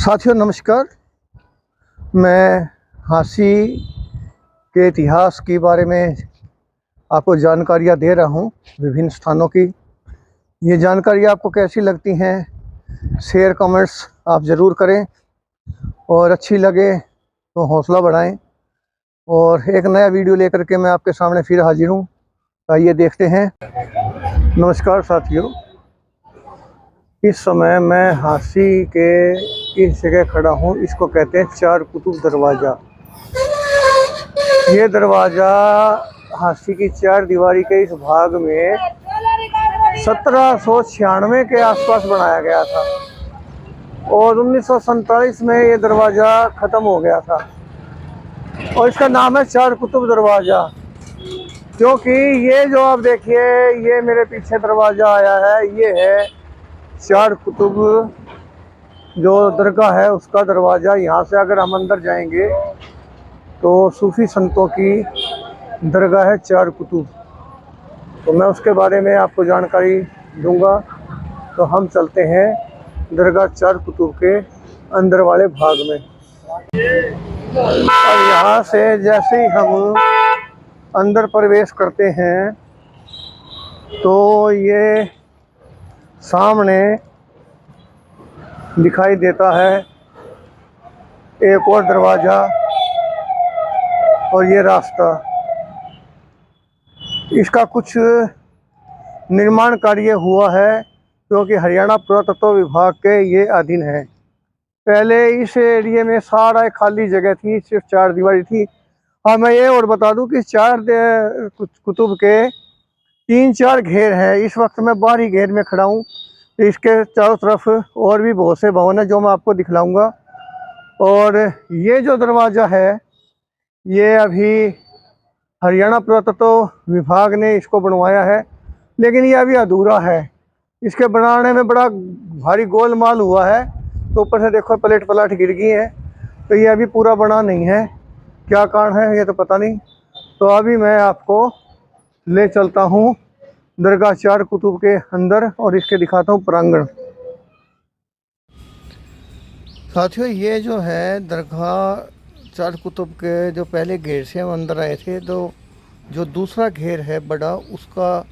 साथियों नमस्कार। मैं हांसी के इतिहास के बारे में आपको जानकारियाँ दे रहा हूँ, विभिन्न स्थानों की। ये जानकारी आपको कैसी लगती हैं, शेयर कमेंट्स आप ज़रूर करें और अच्छी लगे तो हौसला बढ़ाएं। और एक नया वीडियो लेकर के मैं आपके सामने फिर हाजिर हूँ। आइए देखते हैं। नमस्कार साथियों, इस समय मैं हांसी के इस जगह खड़ा हूँ। इसको कहते हैं चार कुतुब दरवाज़ा। ये दरवाज़ा हांसी की चार दीवारी के इस भाग में 1796 के आसपास बनाया गया था और 1947 में ये दरवाज़ा ख़त्म हो गया था और इसका नाम है चार कुतुब दरवाज़ा। क्योंकि ये जो आप देखिए, ये मेरे पीछे दरवाज़ा आया है, ये है चार कुतुब जो दरगाह है उसका दरवाज़ा। यहाँ से अगर हम अंदर जाएंगे तो सूफ़ी संतों की दरगाह है चार कुतुब। तो मैं उसके बारे में आपको जानकारी दूंगा। तो हम चलते हैं दरगाह चार कुतुब के अंदर वाले भाग में। और यहाँ से जैसे ही हम अंदर प्रवेश करते हैं तो ये सामने दिखाई देता है एक और दरवाज़ा और ये रास्ता। इसका कुछ निर्माण कार्य हुआ है क्योंकि हरियाणा पुरातत्व विभाग के ये अधीन है। पहले इस एरिए में सारा खाली जगह थी, सिर्फ चार दीवारी थी। हाँ, मैं ये और बता दूं कि चार कुतुब के 3-4 घेर हैं। इस वक्त मैं बाहरी घेर में खड़ा हूँ। इसके चारों तरफ और भी बहुत से भवन हैं जो मैं आपको दिखलाऊंगा। और ये जो दरवाज़ा है ये अभी हरियाणा पुरातत्व विभाग ने इसको बनवाया है, लेकिन ये अभी अधूरा है। इसके बनाने में बड़ा भारी गोलमाल हुआ है। तो ऊपर से देखो प्लेट पलाट गिर गई है, तो ये अभी पूरा बना नहीं है। क्या कारण है ये तो पता नहीं। तो अभी मैं आपको ले चलता हूँ दरगाह चार कुतुब के अंदर और इसके दिखाता हूँ प्रांगण। साथियों, ये जो है दरगाह चार कुतुब के जो पहले घेर से हम अंदर आए थे, तो जो दूसरा घेर है बड़ा, उसका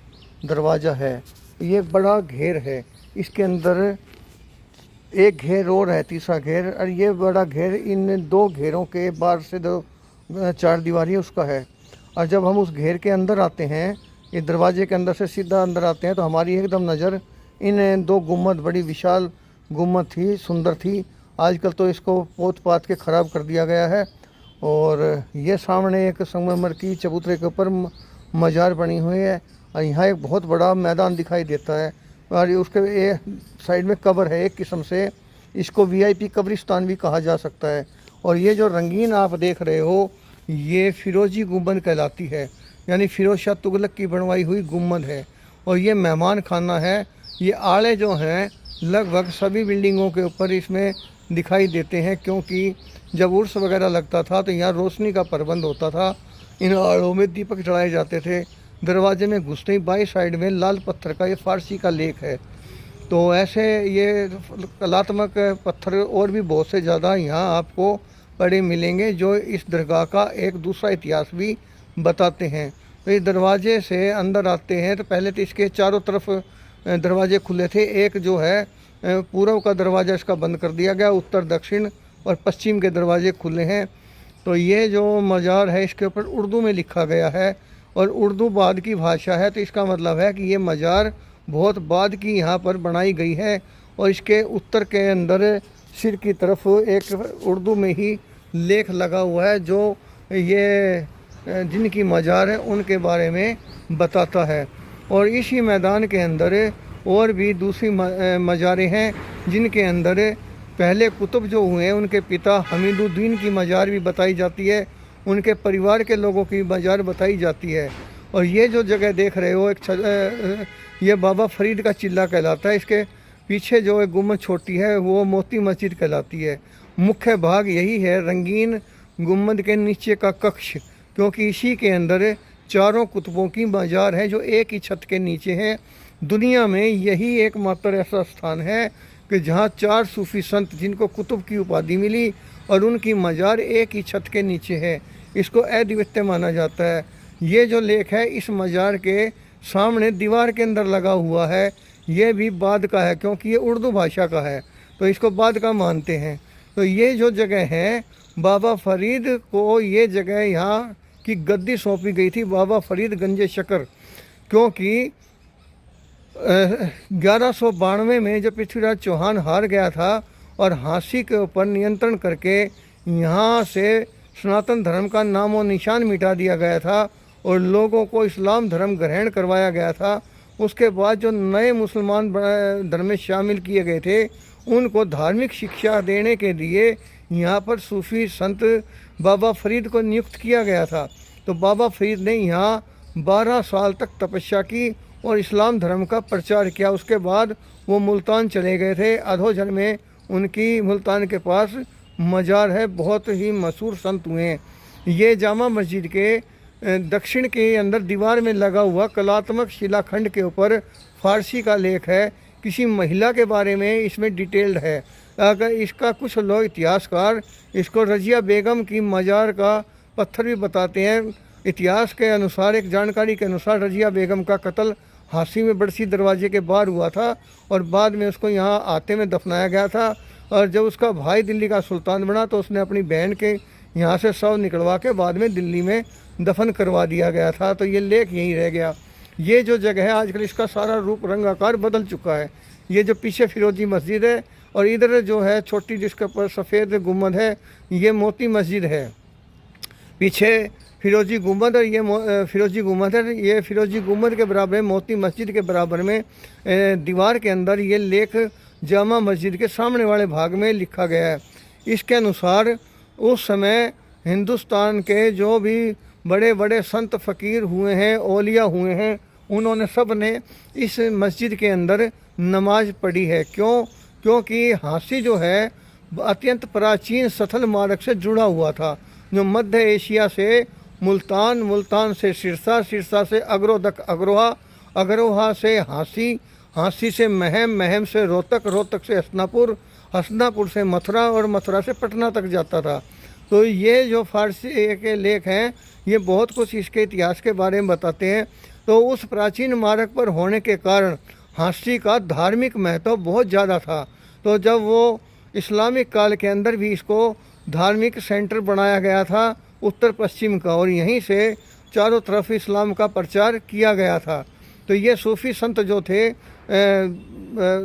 दरवाज़ा है। ये बड़ा घेर है, इसके अंदर एक घेर और है, तीसरा घेर। और ये बड़ा घेर इन दो घेरों के बाहर से दो चार दीवारी उसका है। और जब हम उस घेर के अंदर आते हैं, ये दरवाजे के अंदर से सीधा अंदर आते हैं, तो हमारी एकदम नज़र इन दो गुम्मद, बड़ी विशाल गुम्मद थी, सुंदर थी। आजकल तो इसको पोत पात के ख़राब कर दिया गया है। और ये सामने एक संगमरमर की चबूतरे के ऊपर मज़ार बनी हुई है और यहाँ एक बहुत बड़ा मैदान दिखाई देता है। और उसके साइड में कब्र है, एक किस्म से इसको वीआईपी कब्रिस्तान भी कहा जा सकता है। और ये जो रंगीन आप देख रहे हो, ये फिरोजी गुंबद कहलाती है, यानी फिरोज शाह तुगलक की बनवाई हुई गुंबद है। और ये मेहमान खाना है। ये आड़े जो हैं लगभग सभी बिल्डिंगों के ऊपर इसमें दिखाई देते हैं, क्योंकि जब उर्स वगैरह लगता था तो यहाँ रोशनी का प्रबंध होता था। इन आड़ों में दीपक जलाए जाते थे। दरवाजे में घुसते ही बाई साइड में लाल पत्थर का ये फारसी का लेख है। तो ऐसे ये कलात्मक पत्थर और भी बहुत से ज़्यादा यहाँ आपको पड़े मिलेंगे, जो इस दरगाह का एक दूसरा इतिहास भी बताते हैं। तो इस दरवाजे से अंदर आते हैं तो पहले तो इसके चारों तरफ दरवाजे खुले थे। एक जो है पूर्व का दरवाज़ा इसका बंद कर दिया गया, उत्तर दक्षिण और पश्चिम के दरवाजे खुले हैं। तो ये जो मज़ार है इसके ऊपर उर्दू में लिखा गया है और उर्दू बाद की भाषा है, तो इसका मतलब है कि ये मज़ार बहुत बाद की यहाँ पर बनाई गई है। और इसके उत्तर के अंदर सिर की तरफ एक उर्दू में ही लेख लगा हुआ है, जो ये जिनकी मज़ार है उनके बारे में बताता है। और इसी मैदान के अंदर और भी दूसरी मज़ारें हैं, जिनके अंदर पहले कुतुब जो हुए हैं उनके पिता हमीदुद्दीन की मज़ार भी बताई जाती है, उनके परिवार के लोगों की मज़ार बताई जाती है। और ये जो जगह देख रहे हो, ये बाबा फरीद का चिल्ला कहलाता है। इसके पीछे जो एक गुम्बद छोटी है वो मोती मस्जिद कहलाती है। मुख्य भाग यही है, रंगीन गुम्बद के नीचे का कक्ष, क्योंकि इसी के अंदर चारों कुतुबों की मज़ार है जो एक ही छत के नीचे हैं। दुनिया में यही एकमात्र ऐसा स्थान है कि जहाँ 4 सूफ़ी संत जिनको कुतुब की उपाधि मिली और उनकी मज़ार एक ही छत के नीचे है, इसको अद्वितीय माना जाता है। ये जो लेख है इस मज़ार के सामने दीवार के अंदर लगा हुआ है, ये भी बाद का है क्योंकि ये उर्दू भाषा का है, तो इसको बाद का मानते हैं। तो ये जो जगह है, बाबा फरीद को ये जगह यहाँ की गद्दी सौंपी गई थी, बाबा फरीद गंजे शकर, क्योंकि 1192 में जब पृथ्वीराज चौहान हार गया था और हांसी के ऊपर नियंत्रण करके यहाँ से सनातन धर्म का नामो निशान मिटा दिया गया था और लोगों को इस्लाम धर्म ग्रहण करवाया गया था, उसके बाद जो नए मुसलमान धर्म में शामिल किए गए थे उनको धार्मिक शिक्षा देने के लिए यहाँ पर सूफ़ी संत बाबा फरीद को नियुक्त किया गया था। तो बाबा फरीद ने यहाँ 12 साल तक तपस्या की और इस्लाम धर्म का प्रचार किया। उसके बाद वो मुल्तान चले गए थे। अधोजन में उनकी मुल्तान के पास मज़ार है, बहुत ही मशहूर संत हुए हैं। ये जामा मस्जिद के दक्षिण के अंदर दीवार में लगा हुआ कलात्मक शिलाखंड के ऊपर फारसी का लेख है, किसी महिला के बारे में इसमें डिटेल्ड है। अगर इसका कुछ लोग इतिहासकार इसको रजिया बेगम की मज़ार का पत्थर भी बताते हैं। इतिहास के अनुसार, एक जानकारी के अनुसार, रजिया बेगम का कत्ल हांसी में बड़सी दरवाजे के बाहर हुआ था और बाद में उसको यहाँ आते में दफनाया गया था। और जब उसका भाई दिल्ली का सुल्तान बना तो उसने अपनी बहन के यहाँ से शव निकलवा के बाद में दिल्ली में दफन करवा दिया गया था। तो ये लेख यहीं रह गया। ये जो जगह है आजकल इसका सारा रूप रंग आकार बदल चुका है। ये जो पीछे फिरोजी मस्जिद है और इधर जो है छोटी जिसके ऊपर सफ़ेद गुम्बद है, ये मोती मस्जिद है। पीछे फिरोजी गुम्बद और ये फिरोजी गुम्बद है। ये फिरोजी गुम्बद के बराबर मोती मस्जिद के बराबर में दीवार के अंदर ये लेख जामा मस्जिद के सामने वाले भाग में लिखा गया है। इसके अनुसार उस समय हिंदुस्तान के जो भी बड़े बड़े संत फ़कीर हुए हैं, औलिया हुए हैं, उन्होंने सब ने इस मस्जिद के अंदर नमाज पढ़ी है। क्योंकि हांसी जो है अत्यंत प्राचीन सथल मार्ग से जुड़ा हुआ था, जो मध्य एशिया से मुल्तान, मुल्तान से सिरसा, सिरसा से अग्रोदक अग्रोहा, अग्रोहा से हांसी, हांसी से महम, महम से रोहतक, रोहतक से हसनापुर, हसनापुर से मथुरा और मथुरा से पटना तक जाता था। तो ये जो फारसी के लेख हैं ये बहुत कुछ इसके इतिहास के बारे में बताते हैं। तो उस प्राचीन मार्ग पर होने के कारण हांसी का धार्मिक महत्व बहुत ज़्यादा था। तो जब वो इस्लामिक काल के अंदर भी इसको धार्मिक सेंटर बनाया गया था उत्तर पश्चिम का, और यहीं से चारों तरफ इस्लाम का प्रचार किया गया था। तो ये सूफ़ी संत जो थे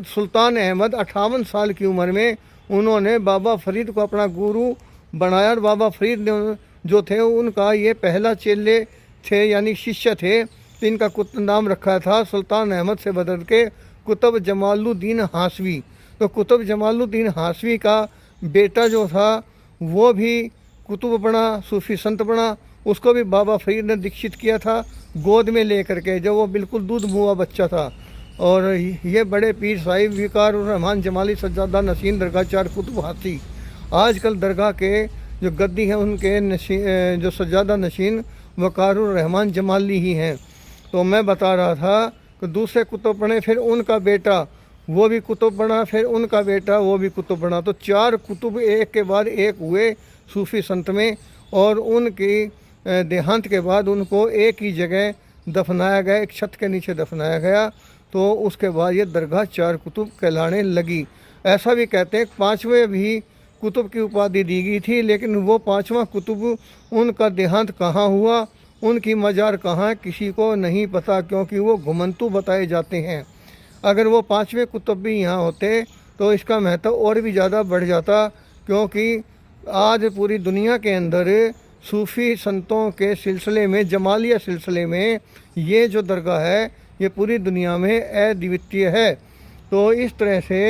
सुल्तान अहमद 58 साल की उम्र में उन्होंने बाबा फरीद को अपना गुरु बनाया और बाबा फरीद ने जो थे उनका ये पहला चेले थे यानी शिष्य थे। तो इनका नाम रखा था सुल्तान अहमद से बदल के कुतुब जमालुद्दीन हांसवी। तो कुतुब जमालुद्दीन हांसवी का बेटा जो था वो भी कुतुब बना, सूफ़ी संत बना। उसको भी बाबा फरीद ने दीक्षित किया था गोद में लेकर के, जब वो बिल्कुल दूध मुआ बच्चा था। और ये बड़े पीर साहिब विकारुर रहमान जमाली सज्जादा नशीन दरगाह 4 कुतुब हाथी, आजकल दरगाह के जो गद्दी हैं उनके जो सज्जादा नशीन वकारुर रहमान जमाली ही हैं। तो मैं बता रहा था कि दूसरे कुतुब बने, फिर उनका बेटा वो भी कुतुब बना, फिर उनका बेटा वो भी कुतुब बना। तो 4 कुतुब एक के बाद एक हुए सूफ़ी संत में, और उनकी देहांत के बाद उनको एक ही जगह दफनाया गया, एक छत के नीचे दफनाया गया। तो उसके बाद ये दरगाह 4 कुतुब कहलाने लगी। ऐसा भी कहते हैं 5वें भी कुतुब की उपाधि दी गई थी, लेकिन वो 5वां कुतुब उनका देहांत कहाँ हुआ, उनकी मज़ार कहाँ है, किसी को नहीं पता, क्योंकि वो घुमंतू बताए जाते हैं। अगर वो 5वें कुतुब भी यहाँ होते तो इसका महत्व और भी ज़्यादा बढ़ जाता, क्योंकि आज पूरी दुनिया के अंदर सूफ़ी संतों के सिलसिले में, जमालिया सिलसिले में ये जो दरगाह है ये पूरी दुनिया में अद्वितीय है। तो इस तरह से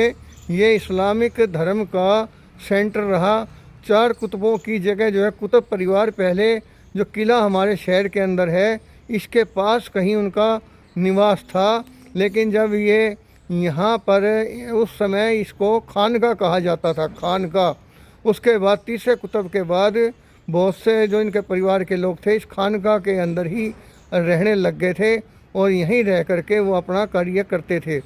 ये इस्लामिक धर्म का सेंटर रहा। 4 कुतुबों की जगह जो है कुतुब परिवार पहले जो किला हमारे शहर के अंदर है इसके पास कहीं उनका निवास था, लेकिन जब ये यहाँ पर उस समय इसको खानका कहा जाता था, खानका। उसके बाद तीसरे कुतुब के बाद बहुत से जो इनके परिवार के लोग थे इस खानका के अंदर ही रहने लग गए थे और यहीं रह करके वो अपना कार्य करते थे।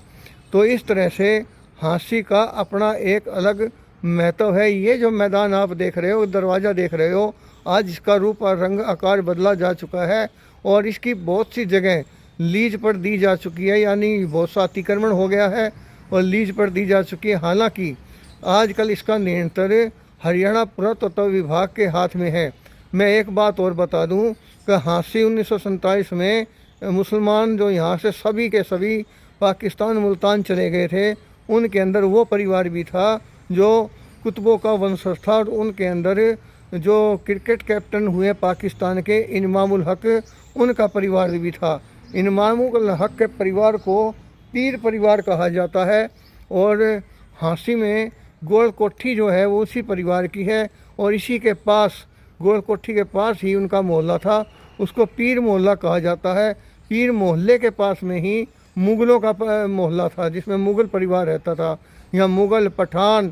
तो इस तरह से हाँसी का अपना एक अलग महत्व है। ये जो मैदान आप देख रहे हो, दरवाज़ा देख रहे हो, आज इसका रूप और रंग आकार बदला जा चुका है और इसकी बहुत सी जगह लीज पर दी जा चुकी है, यानी बहुत सा अतिक्रमण हो गया है और लीज पर दी जा चुकी है। हालांकि आजकल इसका नियंत्रण हरियाणा पुरातत्व विभाग के हाथ में है। मैं एक बात और बता दूं कि हाँसी 1947 में मुसलमान जो यहाँ से सभी के सभी पाकिस्तान मुल्तान चले गए थे, उनके अंदर वो परिवार भी था जो कुतुबों का वंशज था और उनके अंदर जो क्रिकेट कैप्टन हुए पाकिस्तान के इमामुल हक, उनका परिवार भी था। इमामुल हक के परिवार को पीर परिवार कहा जाता है और हाँसी में गोल कोठी जो है वो उसी परिवार की है और इसी के पास, गोल कोठी के पास ही उनका मोहल्ला था, उसको पीर मोहल्ला कहा जाता है। पीर मोहल्ले के पास में ही मुग़लों का मोहल्ला था जिसमें मुग़ल परिवार रहता था। यहाँ मुग़ल, पठान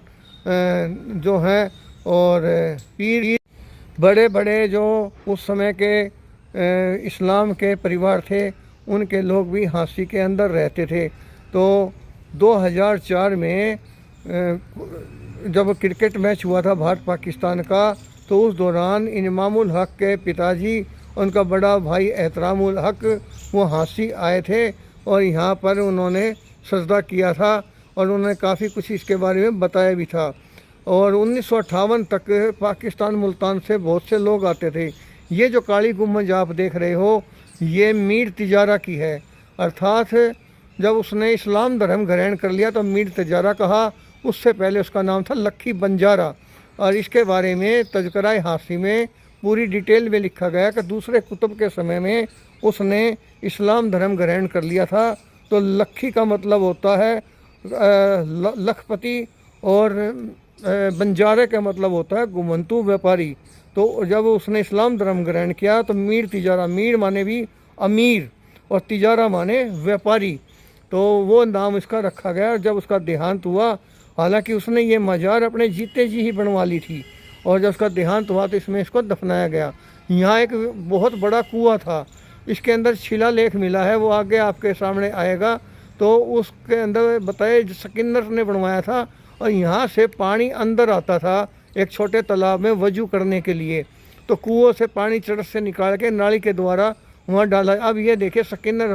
जो हैं और पीर, बड़े बड़े जो उस समय के इस्लाम के परिवार थे, उनके लोग भी हाँसी के अंदर रहते थे। तो 2004 में जब क्रिकेट मैच हुआ था भारत पाकिस्तान का, तो उस दौरान इमामुल हक के पिताजी, उनका बड़ा भाई एहतरामुल हक, वो हाँसी आए थे और यहाँ पर उन्होंने सजदा किया था और उन्होंने काफ़ी कुछ इसके बारे में बताया भी था। और 1958 तक पाकिस्तान मुल्तान से बहुत से लोग आते थे। ये जो काली गुम्बद आप देख रहे हो, ये मीर तिजारा की है, अर्थात जब उसने इस्लाम धर्म ग्रहण कर लिया तो मीर तिजारा कहा। उससे पहले उसका नाम था लखी बंजारा। और इसके बारे में तज़किरा हाँसी में पूरी डिटेल में लिखा गया कि दूसरे कुतुब के समय में उसने इस्लाम धर्म ग्रहण कर लिया था। तो लखी का मतलब होता है लखपति और बंजारे का मतलब होता है गुमंतु, व्यापारी। तो जब उसने इस्लाम धर्म ग्रहण किया तो मीर तिजारा, मीर माने भी अमीर और तिजारा माने व्यापारी, तो वो नाम इसका रखा गया। जब उसका देहांत हुआ, हालांकि उसने ये मज़ार अपने जीते जी ही बनवा ली थी, और जब उसका देहांत हुआ तो इसमें इसको दफनाया गया। यहाँ एक बहुत बड़ा कुआं था, इसके अंदर शिलालेख मिला है, वो आगे आपके सामने आएगा। तो उसके अंदर बताए स्किनर ने बनवाया था और यहाँ से पानी अंदर आता था एक छोटे तालाब में वजू करने के लिए। तो कुओं से पानी चरस से निकाल के नाली के द्वारा वहाँ डाला। अब ये देखिए, स्किनर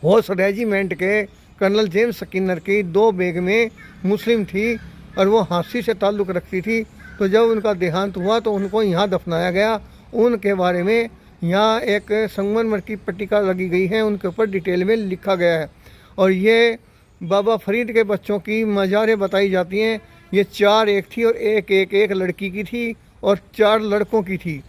हॉर्स रेजिमेंट के कर्नल जेम्स स्किनर की 2 बेगमें मुस्लिम थी और वो हाँसी से ताल्लुक़ रखती थी। तो जब उनका देहांत हुआ तो उनको यहाँ दफनाया गया। उनके बारे में यहाँ एक संगमरमर की पट्टिका लगी गई है, उनके ऊपर डिटेल में लिखा गया है। और ये बाबा फरीद के बच्चों की मज़ारें बताई जाती हैं। ये 4 एक थी और एक लड़की की थी और 4 लड़कों की थी,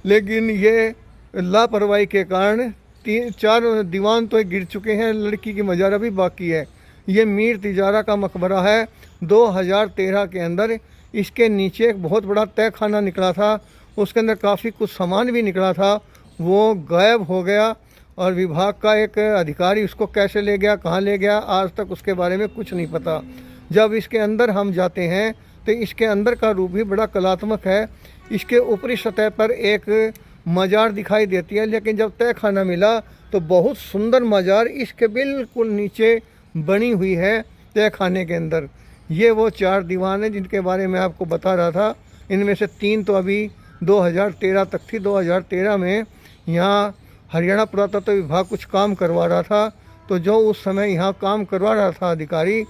लेकिन ये लापरवाही के कारण 4 दीवान तो गिर चुके हैं, लड़की की मज़ार अभी बाकी है। ये मीर तिजारा का मकबरा है। 2013 के अंदर इसके नीचे एक बहुत बड़ा तय खाना निकला था, उसके अंदर काफ़ी कुछ सामान भी निकला था, वो गायब हो गया और विभाग का एक अधिकारी उसको कैसे ले गया, कहाँ ले गया, आज तक उसके बारे में कुछ नहीं पता। जब इसके अंदर हम जाते हैं तो इसके अंदर का रूप भी बड़ा कलात्मक है। इसके ऊपरी सतह पर एक मज़ार दिखाई देती है, लेकिन जब तय खाना मिला तो बहुत सुंदर मज़ार इसके बिल्कुल नीचे बनी हुई है तय खाने के अंदर। ये वो 4 दीवान हैं जिनके बारे में आपको बता रहा था। इनमें से 3 तो अभी 2013 तक थी। 2013 में यहाँ हरियाणा पुरातत्व विभाग कुछ काम करवा रहा था, तो जो उस समय यहाँ काम करवा रहा था अधिकारी,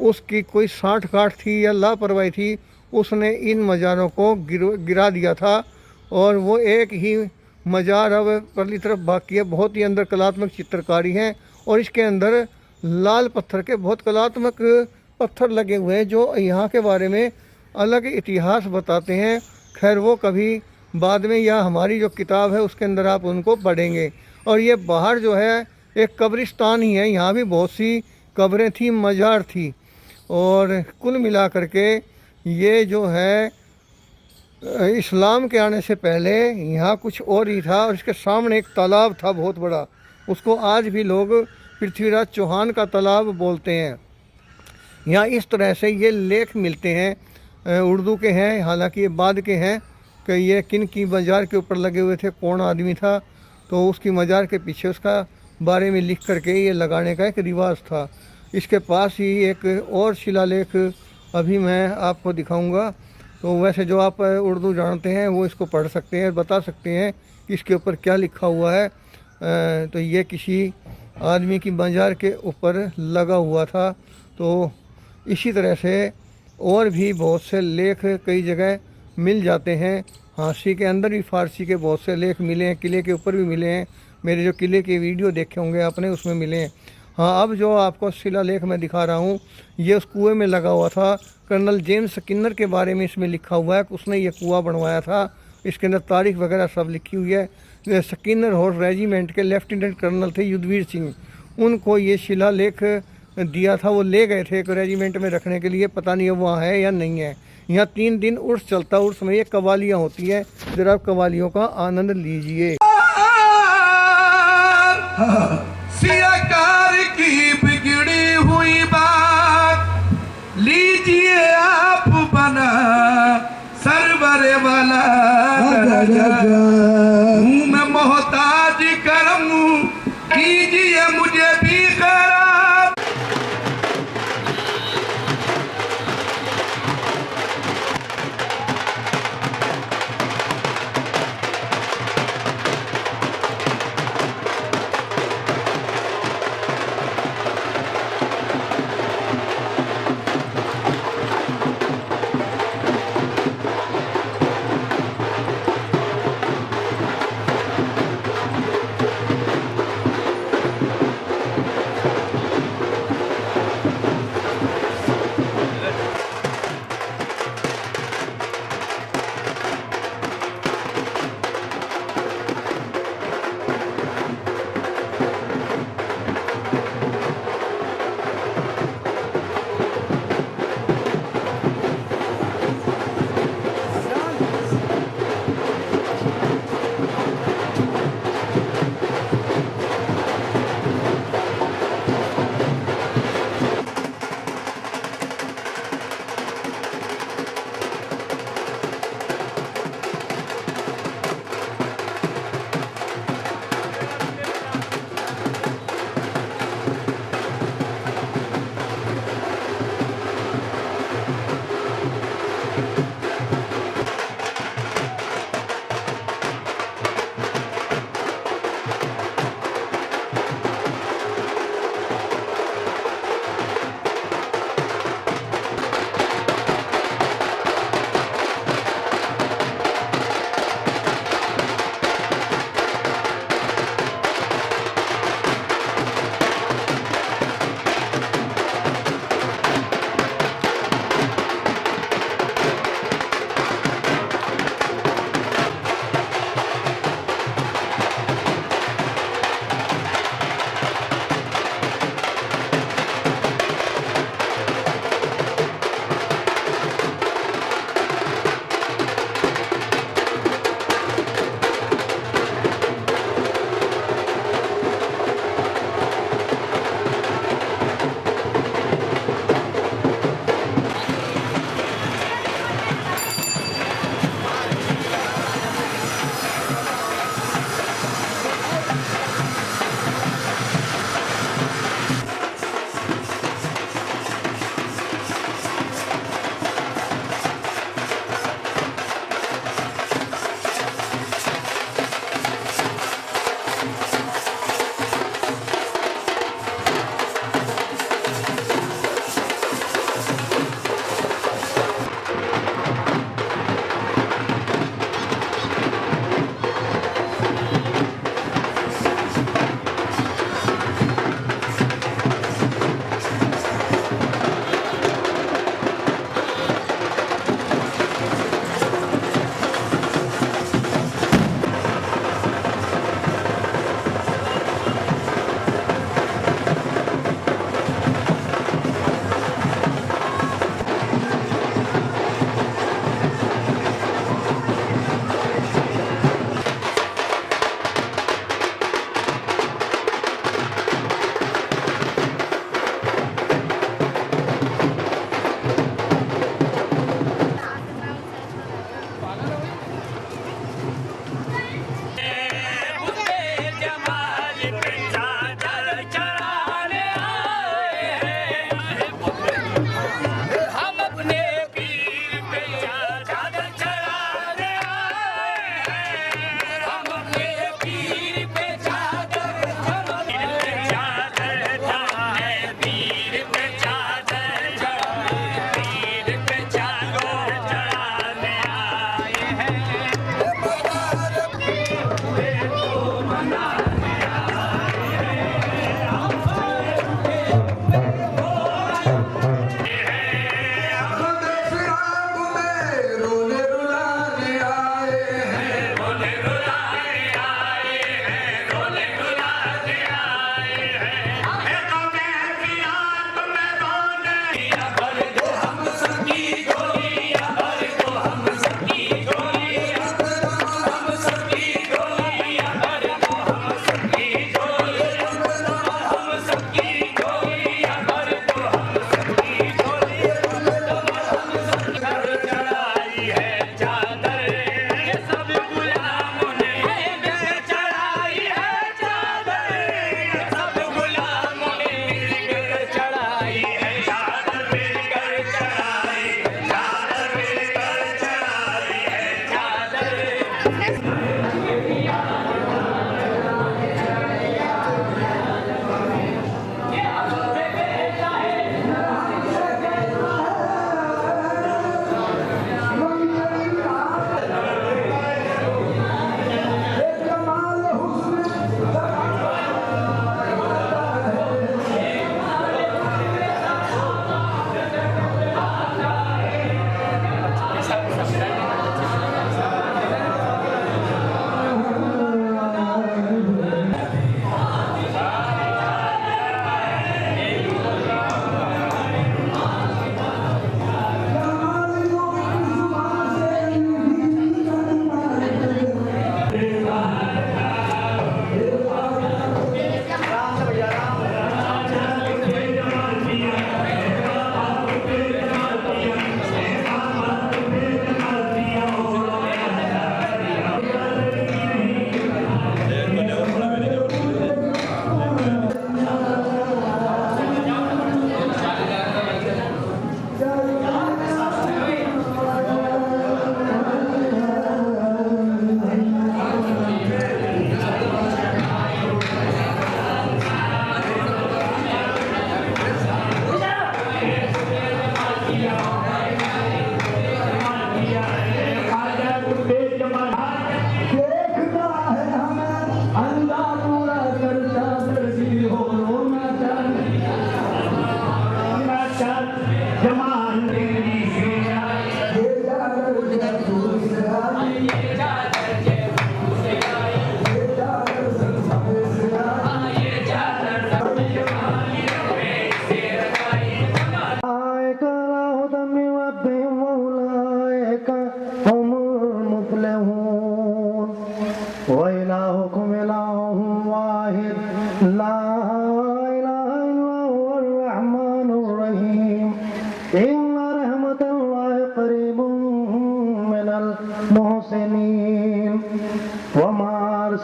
उसकी कोई साठ गांठ थी या लापरवाही थी, उसने इन मज़ारों को गिरा दिया था और वो एक ही मज़ार अब परली तरफ बाकी है। बहुत ही अंदर कलात्मक चित्रकारी है और इसके अंदर लाल पत्थर के बहुत कलात्मक पत्थर लगे हुए हैं जो यहाँ के बारे में अलग इतिहास बताते हैं। खैर वो कभी बाद में, या हमारी जो किताब है उसके अंदर आप उनको पढ़ेंगे। और ये बाहर जो है एक कब्रिस्तान ही है, यहाँ भी बहुत सी कब्रें थी, मज़ार थी। और कुल मिला करके ये जो है इस्लाम के आने से पहले यहाँ कुछ और ही था। और इसके सामने एक तालाब था बहुत बड़ा, उसको आज भी लोग पृथ्वीराज चौहान का तालाब बोलते हैं। यहाँ इस तरह से ये लेख मिलते हैं, उर्दू के हैं, हालांकि ये बाद के हैं कि ये किन की मज़ार के ऊपर लगे हुए थे, कौन आदमी था, तो उसकी मज़ार के पीछे उसका बारे में लिख करके ये लगाने का एक रिवाज था। इसके पास ही एक और शिलालेख अभी मैं आपको दिखाऊंगा। तो वैसे जो आप उर्दू जानते हैं वो इसको पढ़ सकते हैं, बता सकते हैं कि इसके ऊपर क्या लिखा हुआ है। तो ये किसी आदमी की मज़ार के ऊपर लगा हुआ था। तो इसी तरह से और भी बहुत से लेख कई जगह मिल जाते हैं। हाँसी के अंदर भी फ़ारसी के बहुत से लेख मिले हैं, किले के ऊपर भी मिले हैं। मेरे जो किले के वीडियो देखे होंगे आपने उसमें मिले हैं। हाँ, अब जो आपको शिलालेख मैं दिखा रहा हूँ ये उस कुएं में लगा हुआ था। कर्नल जेम्स स्किनर के बारे में इसमें लिखा हुआ है कि उसने ये कुआं बनवाया था। इसके अंदर तारीख वगैरह सब लिखी हुई है। ये स्किनर हॉर्स रेजिमेंट के लेफ्टिनेंट कर्नल थे युद्धवीर सिंह, उनको ये शिलालेख दिया था। वो ले गए थे एक रेजिमेंट में रखने के लिए, पता नहीं अब वहाँ है या नहीं है। यहाँ 3 दिन उर्स चलता, उर्स में ये कवालियाँ होती है। जरा आप कवालियों का आनंद लीजिए। सियाकार की बिगड़ी हुई बात लीजिए आप बना सरवरे वाला हूँ मैं मोहताज करम कीजिए मुझे भी खराब।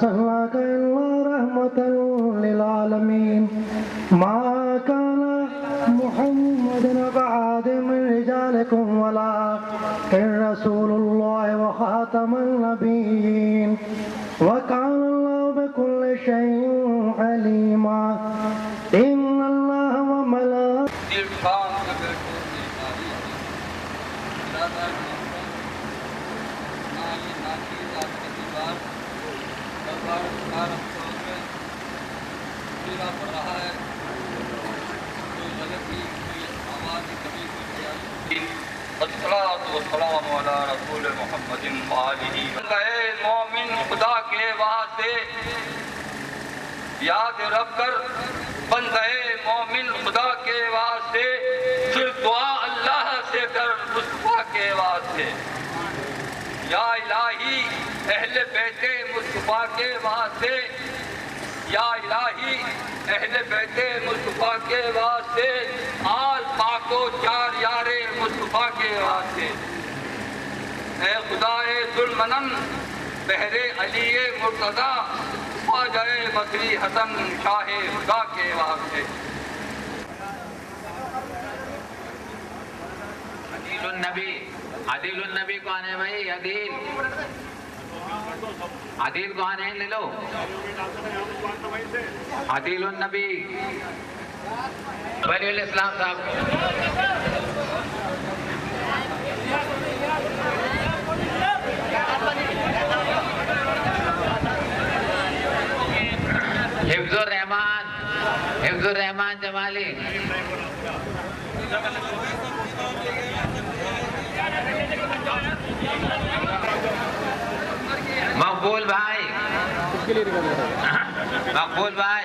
अरसलनाक इल्ला रहमतन लिल आलमीन मा काना मुहम्मदन अबा आदम मिन रिजालिकुम वलाकिन रसूलुल्लाह व खातमन नबिय्यीन व काना अल्लाहु बिकुल्लि शैइन अलीमा इन्नल्लाह व मोमिन खुदा के वास्ते याद रख कर, बंदे मोमिन खुदा के वास्ते, फिर दुआ अल्लाह से कर मुस्तफा के वास्ते। या इलाही अहले बैते मुस्तफा के वास्ते, या इलाही अहले बैते मुस्तफा के वास्ते, आल पाको चार यारे मुस्तफा के वास्ते। ए खुदाए जुल्मनन बहरे अली मुर्तज़ा ख्वाजाए बकरी हसन शाहे खुदा के वास्ते। आदिल नबी कौन है भाई? आदिल कौन है? ले लो आदिल नबी वलीउल इस्लाम साहब। हिफ्जुर रहमान जमाली। मकबूल भाई, मकबूल भाई,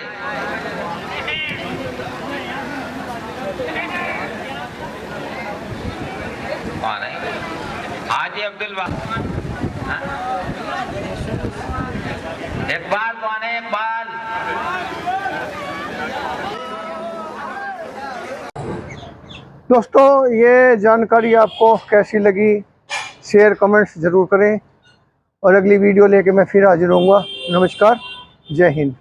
कौन है? हाजी अब्दुल इकबाल कौन है? इकबाल। दोस्तों, ये जानकारी आपको कैसी लगी शेयर कमेंट्स ज़रूर करें और अगली वीडियो लेके मैं फिर हाजिर होऊंगा। नमस्कार, जय हिंद।